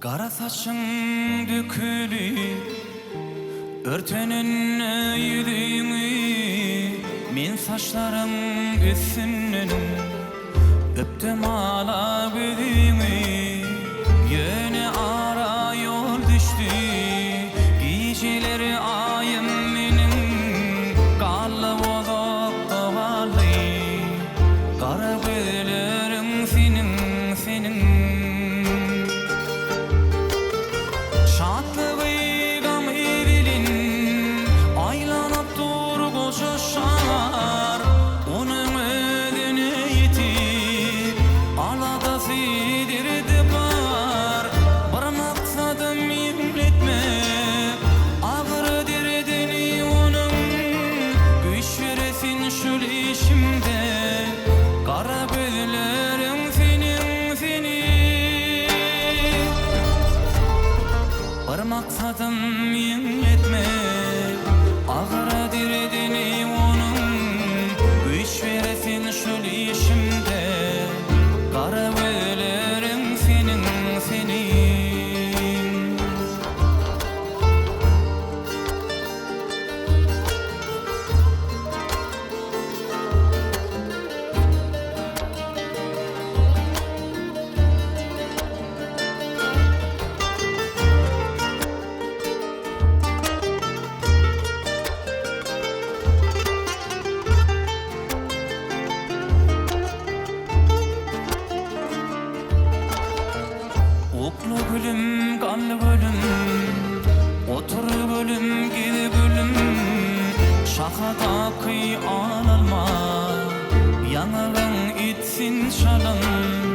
Kara saçın dökülüp örtünün yüzümü, men saçlarım üstünden öptüm ala büdümü. Yöne ara yol düştü, geceleri ayım menin kallı bozuk dovalı. Kara gözlerim senin, senin. Maksadım yetme, ağır dirdini onun, güç veresin şu işimde. Kara bölerim senin, senin. Oklu gülüm, kanlı gülüm, otur gülüm, gidi gülüm. Şakada kıy alma, yanağın itsin şalım.